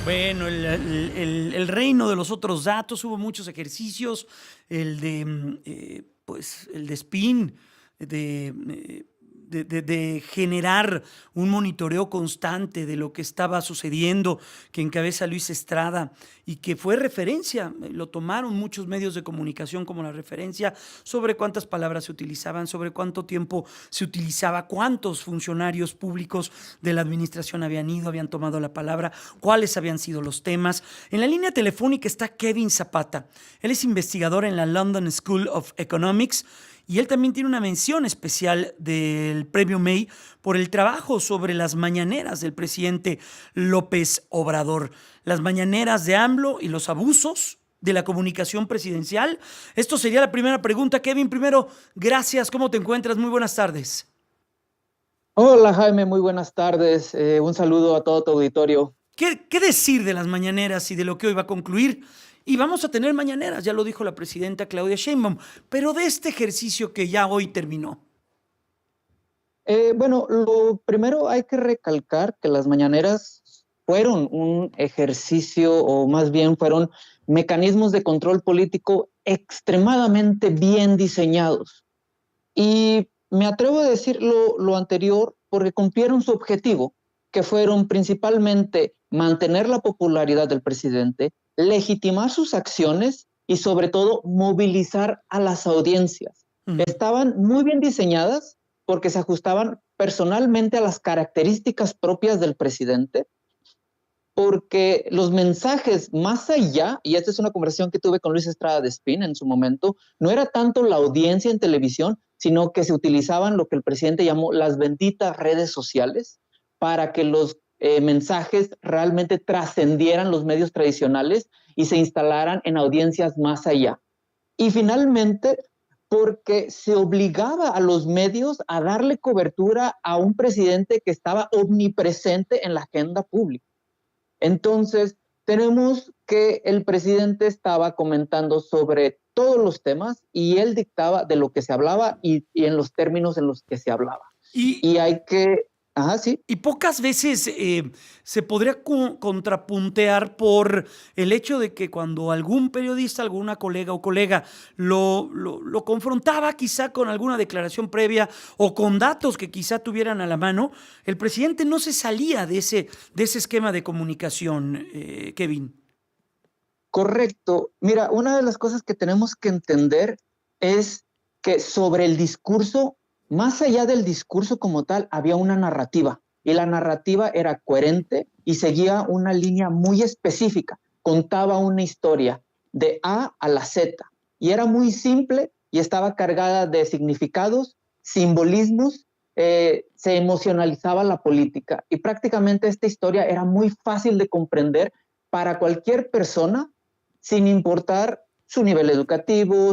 Bueno, el reino de los otros datos, hubo muchos ejercicios, el de, pues, el de spin, de, de generar un monitoreo constante de lo que estaba sucediendo, que encabeza Luis Estrada y que fue referencia, lo tomaron muchos medios de comunicación como la referencia sobre cuántas palabras se utilizaban, sobre cuánto tiempo se utilizaba, cuántos funcionarios públicos de la administración habían ido, habían tomado la palabra, cuáles habían sido los temas. En la línea telefónica está Kevin Zapata. Él es investigador en la London School of Economics y él también tiene una mención especial del Premio May por el trabajo sobre las mañaneras del presidente López Obrador. Las mañaneras de AMLO y los abusos de la comunicación presidencial. Esto sería la primera pregunta. Kevin, primero, gracias. ¿Cómo te encuentras? Muy buenas tardes. Hola Jaime, muy buenas tardes. Un saludo a todo tu auditorio. ¿Qué decir de las mañaneras y de lo que hoy va a concluir? Y vamos a tener mañaneras, ya lo dijo la presidenta Claudia Sheinbaum, pero de este ejercicio que ya hoy terminó. Bueno, lo primero hay que recalcar que las mañaneras fueron un ejercicio, o más bien fueron mecanismos de control político extremadamente bien diseñados. Y me atrevo a decir lo anterior porque cumplieron su objetivo, que fueron principalmente mantener la popularidad del presidente, legitimar sus acciones y sobre todo movilizar a las audiencias. Ujú. Estaban muy bien diseñadas porque se ajustaban personalmente a las características propias del presidente, porque los mensajes más allá, y esta es una conversación que tuve con Luis Estrada de Spin en su momento, no era tanto la audiencia en televisión, sino que se utilizaban lo que el presidente llamó las benditas redes sociales para que los mensajes realmente trascendieran los medios tradicionales y se instalaran en audiencias más allá. Y finalmente, porque se obligaba a los medios a darle cobertura a un presidente que estaba omnipresente en la agenda pública. Entonces, tenemos que el presidente estaba comentando sobre todos los temas y él dictaba de lo que se hablaba y en los términos en los que se hablaba. Y, Y hay que, ajá, sí, y pocas veces se podría contrapuntear por el hecho de que cuando algún periodista, alguna colega o colega lo confrontaba quizá con alguna declaración previa o con datos que quizá tuvieran a la mano, el presidente no se salía de ese esquema de comunicación, Kevin. correcto. Mira, una de las cosas que tenemos que entender es que sobre el discurso, más allá del discurso como tal, había una narrativa. Y la narrativa era coherente y seguía una línea muy específica. Contaba una historia de A a la Z. Y era muy simple y estaba cargada de significados, simbolismos, se emocionalizaba la política. Y prácticamente esta historia era muy fácil de comprender para cualquier persona sin importar su nivel educativo,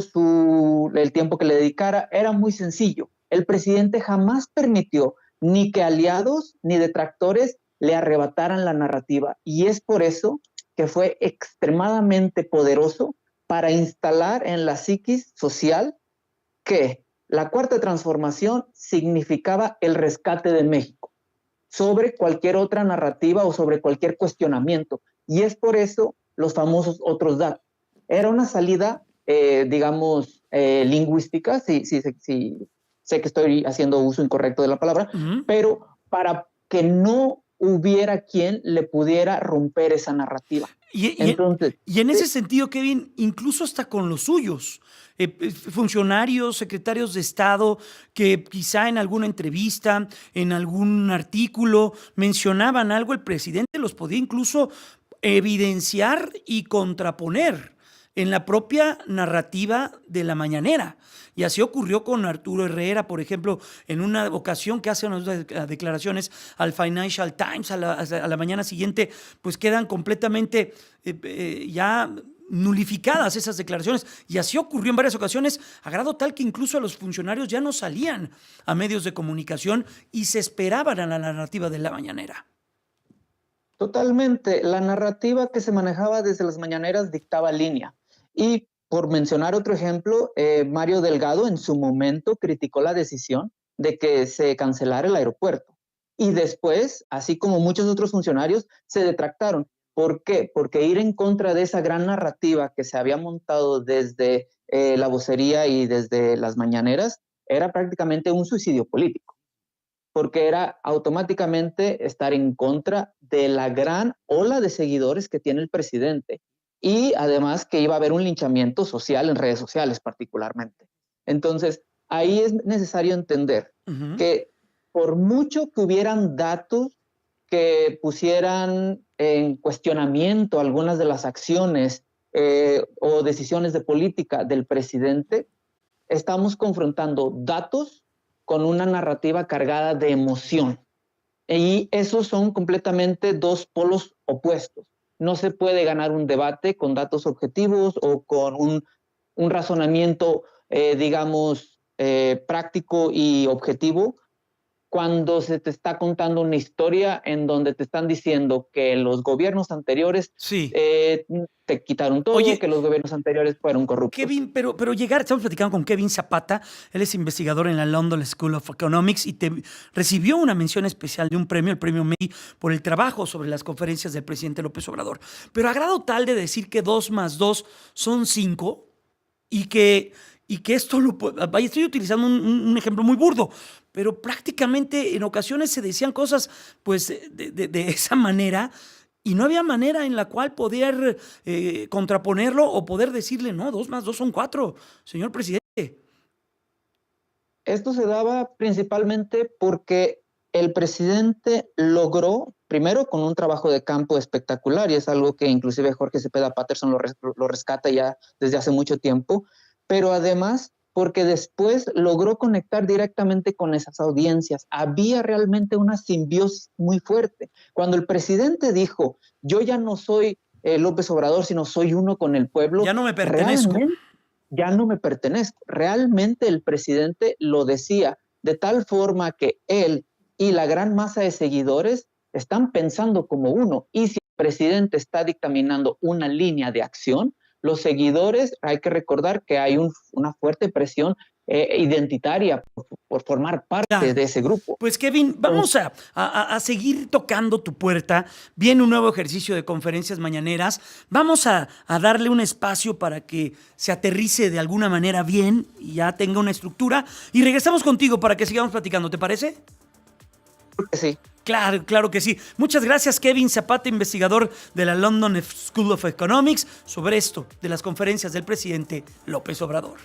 el tiempo que le dedicara, era muy sencillo. El presidente jamás permitió ni que aliados ni detractores le arrebataran la narrativa. Y es por eso que fue extremadamente poderoso para instalar en la psiquis social que la cuarta transformación significaba el rescate de México sobre cualquier otra narrativa o sobre cualquier cuestionamiento. Y es por eso los famosos otros datos. Era una salida, digamos, lingüística, sé que estoy haciendo uso incorrecto de la palabra, Uh -huh. pero para que no hubiera quien le pudiera romper esa narrativa. Y, Entonces, y en ese sentido, Kevin, incluso hasta con los suyos, funcionarios, secretarios de Estado, que quizá en alguna entrevista, en algún artículo, mencionaban algo, el presidente los podía incluso evidenciar y contraponer en la propia narrativa de la mañanera. Y así ocurrió con Arturo Herrera, por ejemplo, en una ocasión que hace unas declaraciones al Financial Times a la mañana siguiente, pues quedan completamente ya nulificadas esas declaraciones. Y así ocurrió en varias ocasiones, a grado tal que incluso a los funcionarios ya no salían a medios de comunicación y se esperaban a la narrativa de la mañanera. totalmente, la narrativa que se manejaba desde las mañaneras dictaba línea. Y por mencionar otro ejemplo, Mario Delgado en su momento criticó la decisión de que se cancelara el aeropuerto. Y después, así como muchos otros funcionarios, se detractaron. ¿Por qué? Porque ir en contra de esa gran narrativa que se había montado desde la vocería y desde las mañaneras era prácticamente un suicidio político, porque era automáticamente estar en contra de la gran ola de seguidores que tiene el presidente y además que iba a haber un linchamiento social en redes sociales particularmente. Entonces, ahí es necesario entender que por mucho que hubieran datos que pusieran en cuestionamiento algunas de las acciones o decisiones de política del presidente, estamos confrontando datos con una narrativa cargada de emoción. Y esos son completamente dos polos opuestos. No se puede ganar un debate con datos objetivos o con un razonamiento, práctico y objetivo, cuando se te está contando una historia en donde te están diciendo que los gobiernos anteriores Sí. te quitaron todo, Oye, que los gobiernos anteriores fueron corruptos. Kevin, pero estamos platicando con Kevin Zapata, él es investigador en la London School of Economics y recibió una mención especial de un premio, el premio May, por el trabajo sobre las conferencias del presidente López Obrador. Pero a grado tal de decir que 2 más 2 son 5 y que esto vaya, estoy utilizando un ejemplo muy burdo, pero prácticamente en ocasiones se decían cosas pues de esa manera y no había manera en la cual poder contraponerlo o poder decirle, no, 2 más 2 son 4, señor presidente. Esto se daba principalmente porque el presidente logró, primero con un trabajo de campo espectacular, y es algo que inclusive Jorge Cepeda Patterson lo rescata ya desde hace mucho tiempo, pero además porque después logró conectar directamente con esas audiencias. Había realmente una simbiosis muy fuerte. Cuando el presidente dijo, yo ya no soy López Obrador, sino soy uno con el pueblo. Ya no me pertenezco. Ya no me pertenezco. Realmente el presidente lo decía de tal forma que él y la gran masa de seguidores están pensando como uno. Y si el presidente está dictaminando una línea de acción, los seguidores, hay que recordar que hay una fuerte presión identitaria por formar parte de ese grupo. Pues Kevin, vamos a seguir tocando tu puerta. Viene un nuevo ejercicio de conferencias mañaneras. Vamos a darle un espacio para que se aterrice de alguna manera bien y ya tenga una estructura. Y regresamos contigo para que sigamos platicando, ¿te parece? Sí. Claro que sí. Muchas gracias, Kevin Zapata, investigador de la London School of Economics, sobre esto de las conferencias del presidente López Obrador.